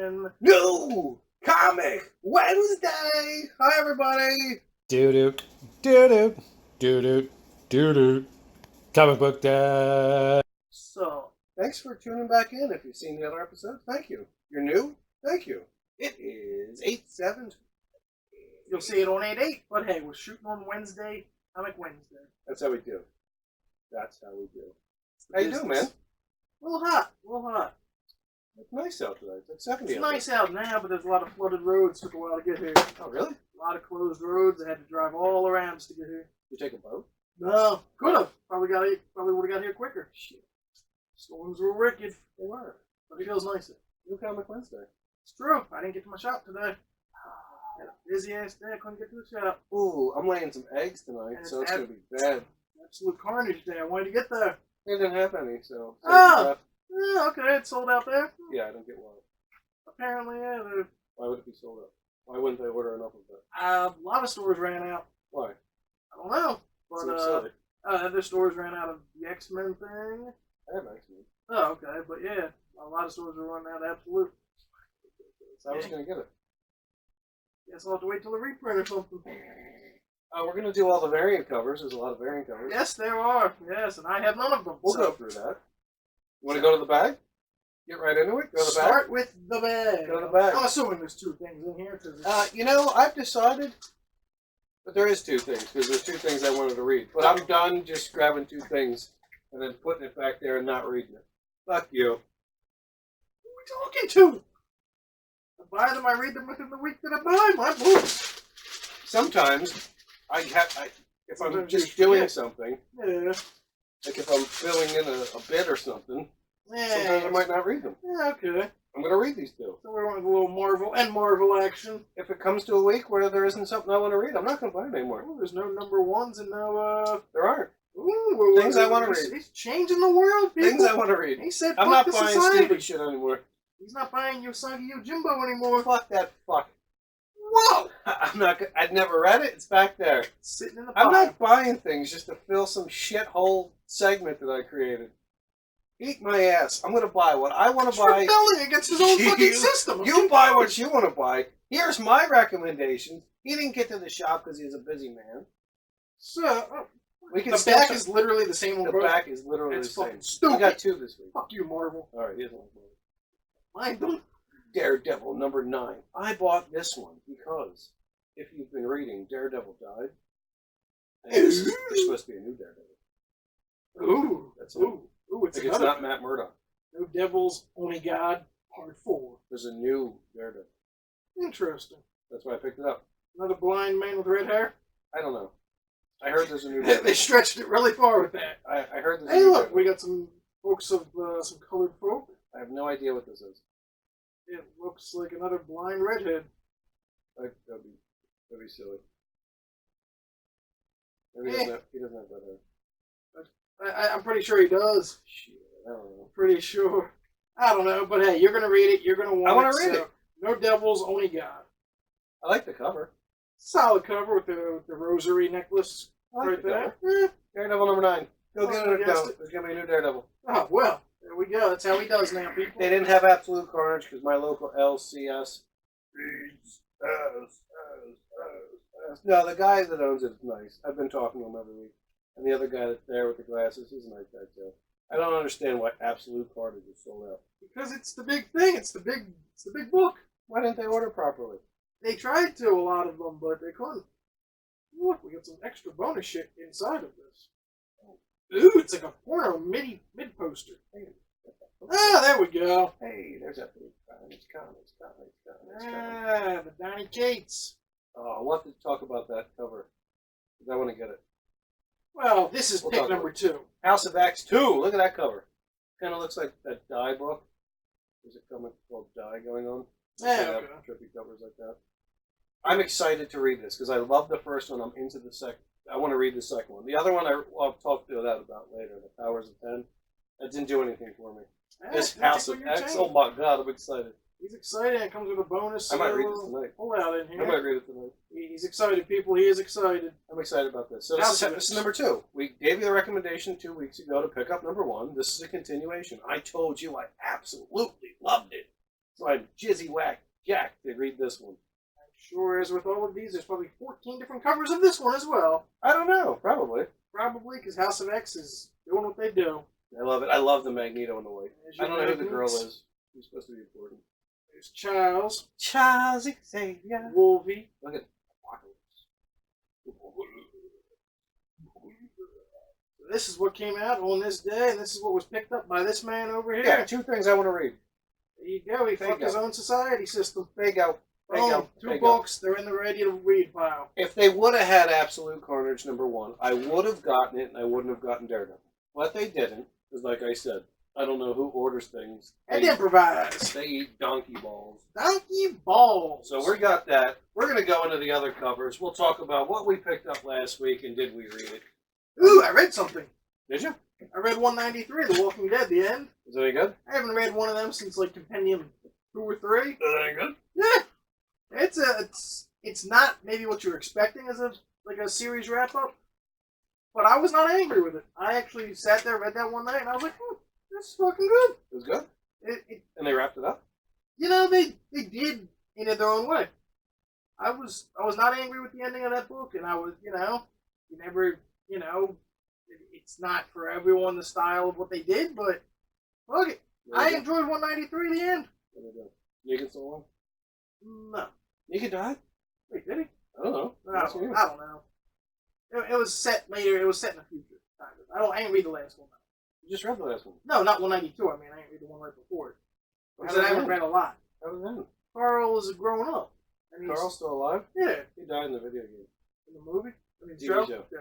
in New Comic Wednesday! Hi, everybody! Doo-doo, doo-doo, doo-doo, doo-doo. Comic book day. So, thanks for tuning back in. If you've seen the other episodes, thank you. You're new? Thank you. It is 8/7. You'll see it on 8/8, but hey, we're shooting on Wednesday, Comic Wednesday. That's how we do. That's how we do. How you doing, man? A little hot. It's nice out today. It's like 70 It's out nice out now, but there's a lot of flooded roads. Took a while to get here. Oh, really? A lot of closed roads. I had to drive all around just to get here. You take a boat? No, could have. Probably would have got here quicker. Shit. Storms were wicked, They were. but it feels nicer. New Comic Wednesday. It's true. I didn't get to my shop today. Had a busy ass day. I couldn't get to the shop. Ooh, I'm laying some eggs tonight, And so it's it's going to be bad. Absolute carnage day. I wanted to get there. They didn't have any, so... Oh! Yeah, okay, it's sold out there. Yeah, I don't get why. Apparently, yeah. Why would it be sold out? Why wouldn't they order enough of it? A lot of stores ran out. Why? I don't know. But Seems silly. other stores ran out of the X-Men thing. I have X-Men. Oh, okay. But yeah, a lot of stores are running out of Absolute. So I was going to get it. Guess I'll have to wait till the reprint or something. We're going to do all the variant covers. There's a lot of variant covers. Yes, there are. Yes, and I have none of them. We'll go through that. You want to go to the bag? Get right into it? Go to the bag? Start with the bag. Go to the bag. I'm assuming there's two things in here. Cause I've decided that there is two things, because there's two things I wanted to read. But I'm done just grabbing two things and then putting it back there and not reading it. Fuck you. Who are we talking to? I buy them, I read them within the week that I buy my books. Sometimes, if I'm Sometimes just you doing forget. something, Yeah. like if I'm filling in a bit or something, sometimes I might not read them. Yeah, okay. I'm going to read these two. So we're going with a little Marvel action. If it comes to a week where there isn't something I want to read, I'm not going to buy it anymore. Ooh, there's no number ones and no, There aren't. Ooh, Things I want to read. He's changing the world, people. Things I want to read. He said, I'm fuck not the buying society. stupid shit anymore. He's not buying Usagi Yojimbo anymore. Fuck that fuck. Whoa! I'd never read it. It's back there. Sitting in the I'm pile. not buying things just to fill some shithole segment that I created. Eat my ass. I'm going to buy what I want to buy. rebelling against his own fucking system. You buy what you want to buy. Here's my recommendations. He didn't get to the shop because he's a busy man. So, We can the still back is literally the same on The both. back is literally It's the same. fucking stupid. We got two this week. Fuck you, Marvel. All right, here's one. Mind them. Daredevil number 9. I bought this one because if you've been reading, Daredevil died. And there's supposed to be a new Daredevil. Ooh. That's it. Ooh, it's Like it's another. not Matt Murdock. No Devils, Only God, Part 4. There's a new Daredevil. Interesting. That's why I picked it up. Another blind man with red hair. I don't know. I heard there's a new They Daredevil. stretched it really far with that. I heard there's a Hey, new look, Daredevil. we got some folks of some colored folk. I have no idea what this is. It looks like another blind redhead. That'd be silly. Maybe he doesn't have that hair. I'm pretty sure he does. Shit, I don't know. Pretty sure. I don't know, but hey, you're gonna read it. You're gonna want it. I want to read it. No Devils, Only God. I like the cover. Solid cover with the rosary necklace I like right the there. cover. Daredevil number 9. Go Oh, get I it or guessed don't. it. There's going to be a new Daredevil. Oh, well, there we go. That's how he does now, people. They didn't have Absolute Carnage because my local LCS reads No, the guy that owns it is nice. I've been talking to him every week. And the other guy that's there with the glasses, he's a nice guy too. I don't understand why Absolute Carnage is sold out. Because it's the big thing. It's the big book. Why didn't they order properly? They tried to, a lot of them, but they couldn't. Look, we got some extra bonus shit inside of this. Ooh, it's like a porno mid poster. Ah, there we go. Hey, there's Absolute Carnage. Comics. Ah, the Donny Cates. Oh, I want to talk about that cover. Because I want to get it. Well, this is We'll pick talk number about 2. House of X 2. Look at that cover. Kind of looks like that Die book. There's a comic called Die going on. Yeah, They have okay. trippy covers like that. I'm excited to read this because I love the first one. I'm into the second. I want to read the second one. The other one I'll talk to that about later. The Powers of 10. That didn't do anything for me. Ah, This that's House what of you're X. saying. Oh my god, I'm excited. He's excited. It comes with a bonus. I might read this tonight. Pull out in I here. might read it tonight. He's excited, people. He is excited. I'm excited about this. So House of this X. is number 2. We gave you the recommendation 2 weeks ago to pick up number 1. This is a continuation. I told you I absolutely loved it. So I'm Jizzy Whack Jack to read this one. I'm sure as with all of these, there's probably 14 different covers of this one as well. I don't know. Probably. Probably because House of X is doing what they do. I love it. I love the Magneto in the white. There's I your don't know who the girl Magnets. is. She's supposed to be important. There's Charles, Charles Xavier. Wolvie. Look at This is what came out on this day, and this is what was picked up by this man over here. Yeah, 2 things I want to read. There you go. He fucked his own society system. There you go. There you Boom. go. 2 There you go. books. They're in the ready to read pile. If they would have had Absolute Carnage #1, I would have gotten it, and I wouldn't have gotten Daredevil. But they didn't, because like I said, I don't know who orders things. And improvise. They eat donkey balls. Donkey balls. So we got that. We're going to go into the other covers. We'll talk about what we picked up last week, and did we read it? Ooh, I read something. Did you? I read 193, The Walking Dead, the end. Is it any good? I haven't read one of them since like Compendium 2 or 3. Is it any good? Yeah, it's not maybe what you're expecting as a series wrap up, but I was not angry with it. I actually sat there, read that one night, and I was like, this is fucking good. It was good? It And they wrapped it up? they did in it their own way. I was not angry with the ending of that book, and I was you never it's not for everyone the style of what they did, but fuck it. I enjoyed 193 the end. Negan still alive? No. Negan died? Wait, did he? I don't know. I don't know. It was set later. It was set in the future. I didn't read the last one. You just read the last one. No, not 192. I mean, I didn't read the one right before it. Because I haven't read a lot. How did that? Carl is grown up. And Carl's still alive? Yeah. He died in the video game. In the movie? I mean, TV show? show. Yeah.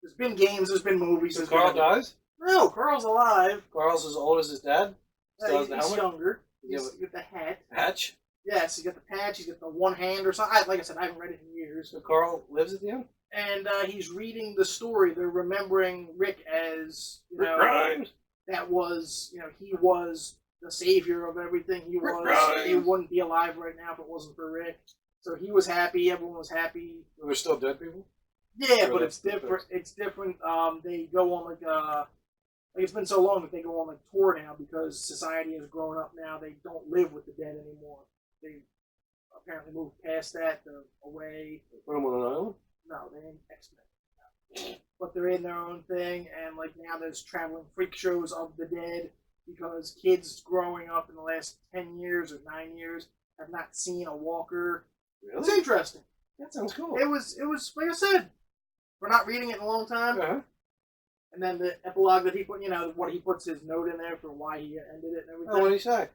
There's been games, there's been movies. So Carl dies? No, Carl's alive. Carl's as old as his dad? Still has the He's helmet? younger. Yeah, He's got the hat. Patch? Yes, he's got the patch. He's got the one hand or something. Like I said, I haven't read it in years. So Carl lives at the end? And he's reading the story. They're remembering Rick as, Rick Grimes! that was, he was the savior of everything. He Rick was. Grimes. He wouldn't be alive right now if it wasn't for Rick. So he was happy. Everyone was happy. So there's still dead people? Yeah, Or but that's it's different. It's different. They go on like it's been so long that they go on like tour now because society has grown up now. They don't live with the dead anymore. They apparently moved past that. They're away. They put him on an island? No, they ain't X-Men. But they're in their own thing, and like now there's traveling freak shows of the dead because kids growing up in the last 10 years or 9 years have not seen a walker. It's Really? interesting. That sounds cool. It was like I said, we're not reading it in a long time. Uh-huh. And then the epilogue that he put, what he puts his note in there for why he ended it and everything. Oh, what did he say?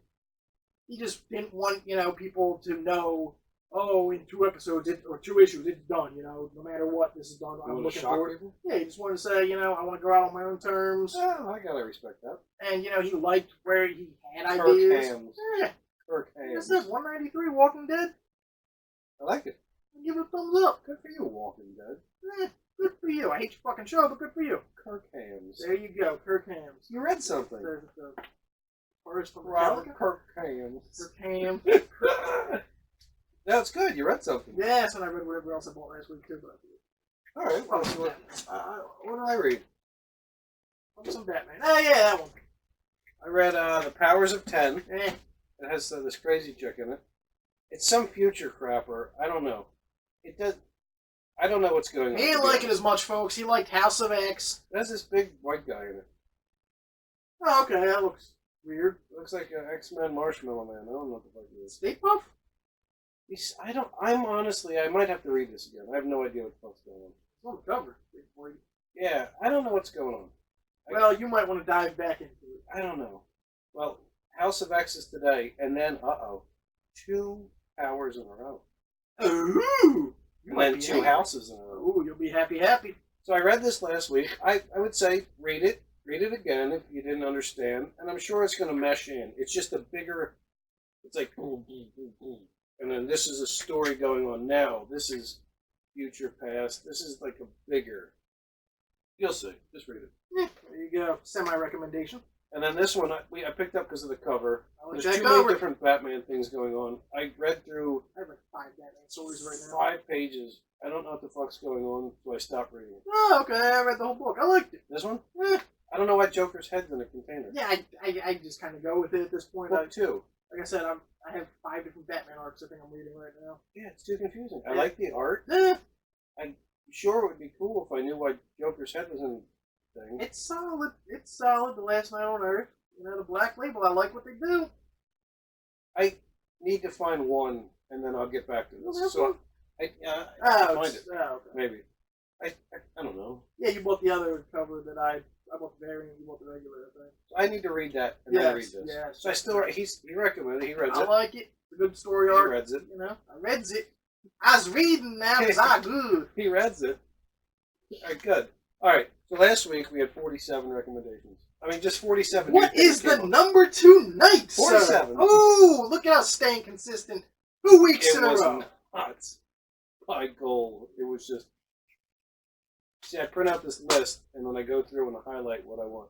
He just didn't want, people to know, oh, in 2 episodes or 2 issues, it's done, no matter what, this is done. I'm looking forward. People? Yeah, he just wanted to say, I want to go out on my own terms. Oh, I gotta respect that. And, he liked where he had Kirk ideas. Hams. Yeah. Kirk Like I Hams. said, 193, Walking Dead. I like it. Give it a thumbs up. Good for you, Walking Dead. Good for you. I hate your fucking show, but good for you. Kirk Hams. There you go, Kirk Hams. You read something. The first from Robert Metallica. Kirk Hams. Kirk Hams. That's good. You read something. Yes, and I read whatever else I bought last week too, but All right. Well, so what did I read? some Batman. Oh yeah, that one. I read The Powers of 10. Eh. It has this crazy chick in it. It's some future crapper. I don't know. It does. I don't know what's going on. He didn't like it as much, folks. He liked House of X. There's this big white guy in it. Oh, okay, that looks weird. Looks like an X-Men Marshmallow Man. I don't know what the fuck he is. Stay Puff? I'm honestly, I might have to read this again. I have no idea what the fuck's going on. It's on the cover. Big boy. Yeah, I don't know what's going on. Well, you might want to dive back into it. I don't know. Well, House of X is today, and then, 2 powers in a row. Ooh! You And might then be 2 happy. houses in a row. Ooh, you'll be happy. So I read this last week. I would say read it again if you didn't understand, and I'm sure it's going to mesh in. It's just a bigger, it's like boom, boom, boom, boom. And then this is a story going on now. This is future past. This is like a bigger, you'll see. Just read it. There you go. Semi-recommendation. And then this one I picked up because of the cover. I like There's that too many cover. different Batman things going on. I read through I have like 5 Batman stories right now. 5 pages. I don't know what the fuck's going on, so I stopped reading it. Oh, okay. I read the whole book. I liked it. This one? Eh. I don't know why Joker's head's in a container. Yeah, I just kind of go with it at this point. Book 2. Like I said, I have 5 different Batman arcs I think I'm reading right now. Yeah, it's too confusing. I Yeah. like the art. Yeah, I'm sure it would be cool if I knew why Joker's head was in the thing. it's solid. It's solid. The Last Night on Earth. You know, the Black Label. I like what they do. I need to find one, and then I'll get back to this. Okay. So I find it. Okay. Maybe. I don't know. Yeah, you bought the other cover that I bought the variant. You bought the regular, I think. I need to read that and then read Yes, this. yes. So I still he recommended it. He reads I it. like it. It's a good story He arc. reads it. You know, I reads it. I was reading now because I good. He reads it. All right, good. All right. So last week we had 47 recommendations. I mean, just 47. What is the number 2 night, 47. sir? Oh, look how staying consistent. 2 weeks It in a was row. not my goal. It was just. See, I print out this list, and then I go through and I highlight what I want.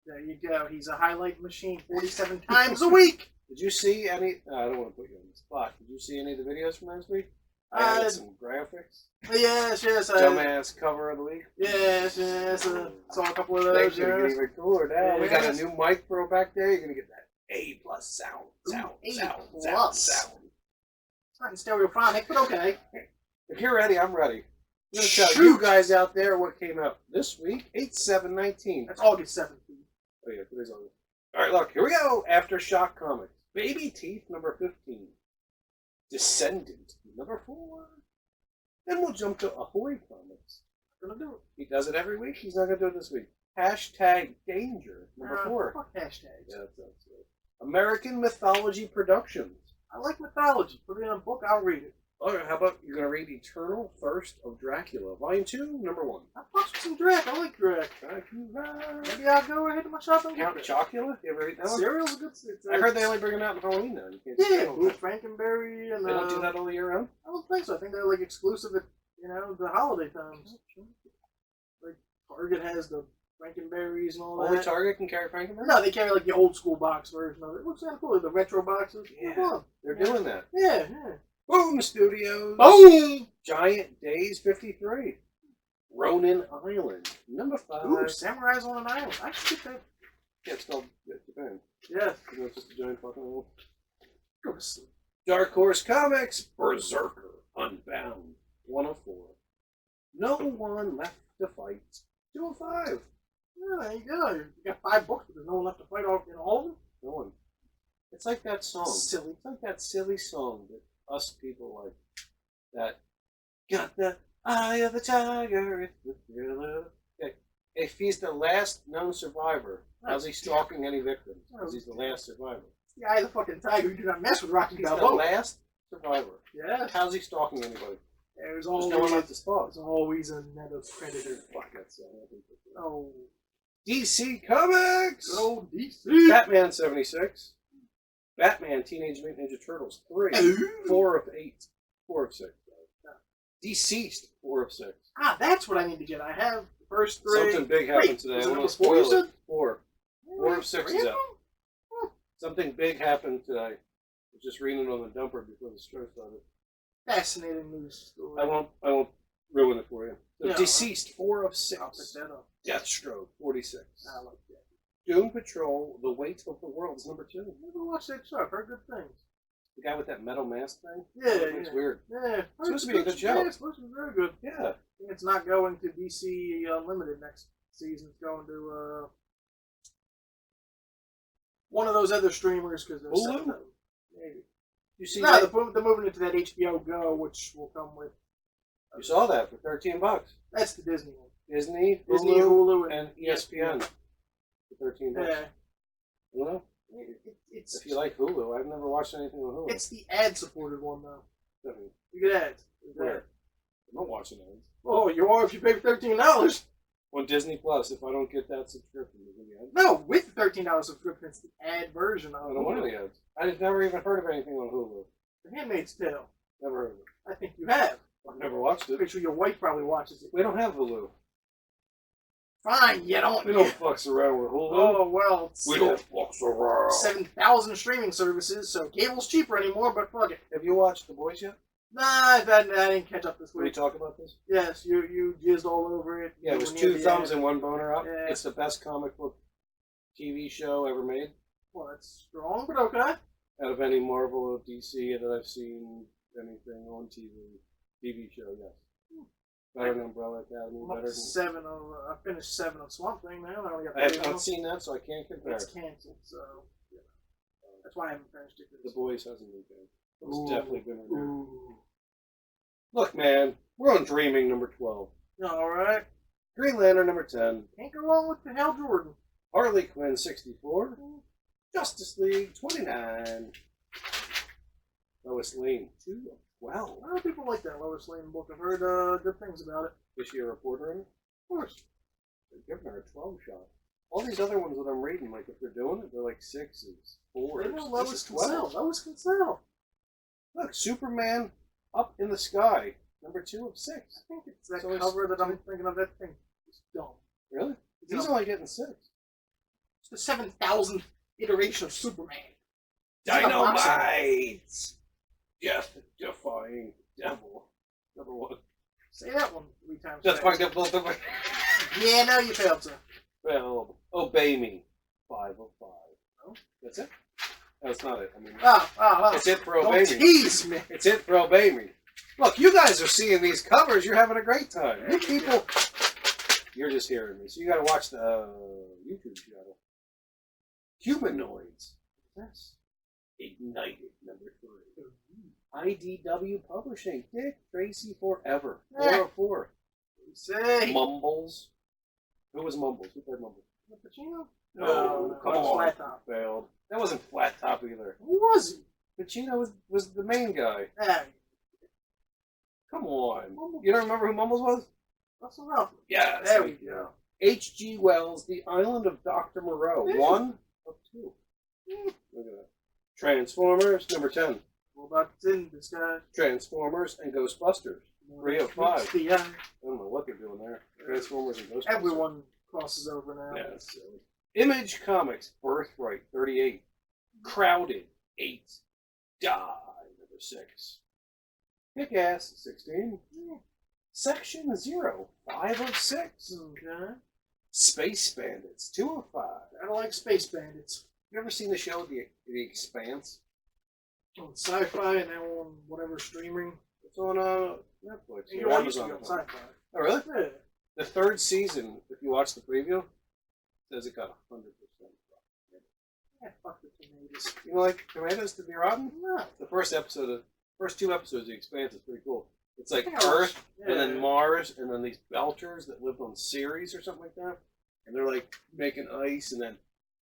There you go. He's a highlight machine 47 times a week. Did you see any? I don't want to put you on the spot. Did you see any of the videos from last week? I added some graphics. Yes. Dumbass cover of the week. Yes. Saw a couple of those. Things are gonna get even cooler now. We got a Yes. new mic pro back there. You're gonna get that A+ sound. A+. Sound. It's not in stereophonic, but okay. If you're ready, I'm ready. I'm gonna tell Shoot. you guys out there what came out this week. 8/7/19. That's August 17th. Oh yeah, today's August. All right, look, here we go. Aftershock Comics. Baby Teeth number 15. Descendant number 4. Then we'll jump to Ahoy Comics. Gonna do it. He does it every week. He's not gonna do it this week. Hashtag Danger number 4. Fuck hashtags. Yeah, that sounds good. American Mythology Productions. I like mythology. Put it in a book, I'll read it. All right, how about you're gonna read Eternal Thirst of Dracula, Volume 2, number 1. I fucks with some Drac. I like Drac. Dracula. Maybe I'll go ahead to my shop and Count get it. Chocula? You ever read that one? Cereal's a good. I heard they only bring it out in Halloween now. You can't Yeah, get Blue it. Frankenberry and They don't do that all year round? I don't think so. I think they're like exclusive at the holiday times. Like Target has the Frankenberries and all Only that. Target can carry Frankenberry? No, they carry like the old school box version of it. It looks kind of cool. The retro boxes. Yeah. Fun. They're doing that. Yeah. Boom Studios. Boom! Giant Days 53. Ronin Island, number 5. Ooh, Samurais on an Island. I should get that. Yeah, it's called Japan. Yes. You know, it's just a giant fucking island. Go to sleep. Dark Horse Comics, Berserker, Unbound, 104. No one left to fight, 205. Yeah, there you go. You got 5 books, but there's no one left to fight in all of them. No one. It's like that song. Silly. It's like that silly song that us people like. That got the eye of the tiger. It's the thriller. Okay. If he's the last known survivor, how's he stalking any victims? Because he's the last survivor. It's the eye of the fucking tiger. You do not mess with Rocky He's the Balboa. last survivor. Yeah. How's he stalking anybody? There's There's always, no one left to stalk. there's always a net of predator. Fuck, that's Oh, DC Comics! good old DC. Batman 76. Batman Teenage Mutant Ninja Turtles 3. 4 of 8. 4 of 6. Deceased 4 of 6. Ah, that's what I need to get. I have the first 3. Something big happened Wait, today. was I it want number to 4 you spoil said? it. 4. 4 of 6 is out. Something big happened today. I was just reading it on the dumper before the show started. Fascinating news story. I won't ruin it for you. So Yeah, Deceased 4 of 6. I'll pick that up. Deathstroke 46. I like that. Doom Patrol: The Weight of the World is number 2. Never watched that show. I've heard good things. The guy with that metal mask thing. Yeah, It's yeah. weird. Yeah. It's supposed to be a good show. Yeah, it's supposed to be very good. Yeah. I think it's not going to DC Unlimited next season. It's going to one of those other streamers because there's Hulu? 7 of them. Maybe. You see No, that? they're moving it to that HBO Go, which will come with. You saw that for $13. That's the Disney one. Disney, Disney, Hulu, Hulu, and ESPN for $13. Yeah. Well, It's if you like Hulu, I've never watched anything on Hulu. it's the ad-supported one though. I mean, You get ads. where? I'm not watching ads. Oh, you are if you pay $13. On Disney Plus, if I don't get that subscription, there's any ads. No, with the $13 subscription, it's the ad version of I don't want any ads. I've never even heard of anything on Hulu. The Handmaid's Tale. Never heard of it. I think you have. I've never watched I'm it. pretty sure your wife probably watches it. We don't have Hulu. Fine, you don't. We don't fucks around with Hulu. Oh well, it's We don't fucks around. 7,000 streaming services, so cable's cheaper anymore. But fuck it. Have you watched The Boys yet? Nah, I didn't catch up this Did we week. talk about this? Yes, you jizzed all over it. Yeah, it was When 2 you had the thumbs ad. and 1 boner up. Yeah. It's the best comic book TV show ever made. Well, that's strong, but okay. Out of any Marvel or DC that I've seen anything on TV show, yes. Better than Umbrella Academy. I'm up Better to than... 7 of. I finished 7 of Swamp Thing now. I only got I have 3 not more. seen that, so I can't compare. It's canceled, so yeah. That's why I haven't finished it. The Boys hasn't been good. It's Ooh. definitely been in there. Ooh. Look, man, we're on Dreaming number 12. All right. Green Lantern number 10. Can't go wrong with the Hal Jordan. Harley Quinn 64. Justice League 29. Lois Lane 2 of 12. A lot of people like that Lois Lane book. I've heard good things about it. Is she a reporter in it? Of course. They're giving her a 12 shot. All these other ones that I'm reading, like if they're doing it, they're like 6s, 4s. They know This Lois is can 12. sell. Lois can sell. Look, Superman Up in the Sky, number 2 of 6. I think it's that So cover that I'm thinking of. That thing is dumb. Really? It's He's dumb. only getting 6. It's the 7,000th iteration of Superman. It's in a box. Dynamite! Death-defying devil. Number 1. Say that one 3 times. Death-defying fast. devil. Yeah, no, you failed, sir. Well, Obey Me, 5 of 5. No. That's it? That's not it. I mean, Oh. it's it for Obey Don't Me. tease me. It's it for Obey Me. Look, you guys are seeing these covers. You're having a great time. You people, you're just hearing me. So you got to watch the YouTube channel. Humanoids. Yes. Ignited, number 3. IDW Publishing. Dick Tracy Forever. 4 of 4. Say. Mumbles. Who was Mumbles? Who played Mumbles? Pacino? No, come that's on. Flat Top. Failed. That wasn't Flat Top either. Who was he? Pacino was the main guy. Ah, Come on. Mumbles. You don't remember who Mumbles was? Russell Ruffalo. Yes. There we go. H.G. Wells, The Island of Dr. Moreau. Yeah. 1 of 2. Look at that. Transformers, number 10. What about in this guy? Transformers and Ghostbusters. 3 of 5. The, I don't know what they're doing there. Transformers and Ghostbusters. everyone crosses over now. Yeah, that's silly. Image Comics, Birthright, 38. Crowded, 8. Die, number 6. Kick-Ass, 16. Section 0, 5 of 6. Okay. Space Bandits, 2 of 5. I don't like Space Bandits. You ever seen the show The Expanse? On Sci-Fi and now on whatever streaming. It's on Netflix. You or know, I used to Amazon. be on Sci-Fi. Oh, really? Yeah. The 3rd season, if you watch the preview, says it got 100%. Yeah, fuck the tomatoes. You know, like tomatoes to be rotten? No. The first 2 episodes of The Expanse is pretty cool. It's like Yeah. Earth, and Yeah. then Mars, and then these Belchers that lived on Ceres or something like that. And they're like making ice, and then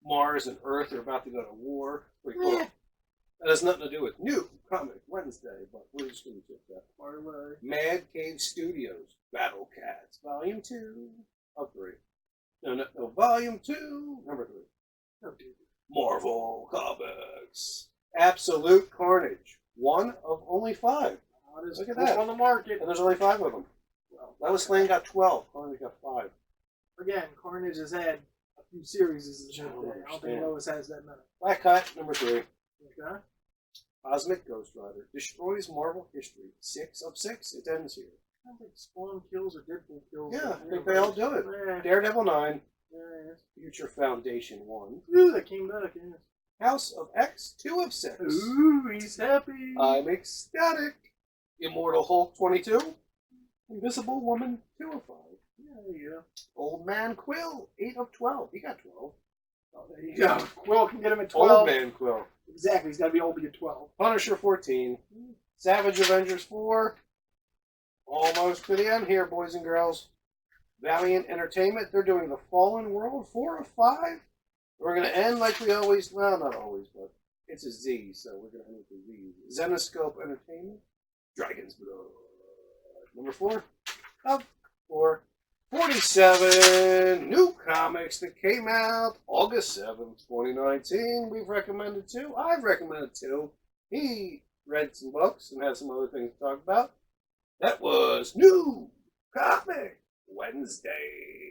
Mars and Earth are about to go to war. Pretty cool. Yeah. That has nothing to do with New Comic Wednesday, but we're just going to take that. Parlay. Mad Cave Studios, Battle Cats, Volume 2 of 3. No, Volume 2, number 3. Oh, dude. Marvel Comics. Absolute Carnage, 1 of only 5. Oh, Look at what's that. on the market. And there's only 5 of them. Well, Lois Lane got 12. Carnage got 5. again, Carnage has had a few series. I don't I don't think understand. Lois has that many. Black Cat, number 3. Okay. Cosmic Ghost Rider destroys Marvel history. 6 of 6. It ends here. I don't think Spawn kills or Deadpool kills. Yeah, I think they all do it. Yeah. Daredevil 9. Yeah. Future Foundation 1. Ooh, that came back, yes. House of X, 2 of 6. Ooh, he's happy. I'm ecstatic. Immortal Hulk 22. Invisible Woman 2 of 5. Yeah, there you go. Old Man Quill 8 of 12. He got 12. Oh, there you go. Quill can get him at 12. Old Man Quill. Exactly, he's got to be old to get 12. Punisher 14. Savage Avengers 4. Almost to the end here, boys and girls. Valiant Entertainment, they're doing The Fallen World 4 of 5. We're going to end like we always, well, not always, but it's a Z, so we're going to end with a Z. Zenoscope Entertainment, Dragon's Blood. Number 4 of 4. 47 new comics that came out August 7th, 2019. We've recommended 2. I've recommended 2. He read some books and had some other things to talk about. That was New Comic Wednesday.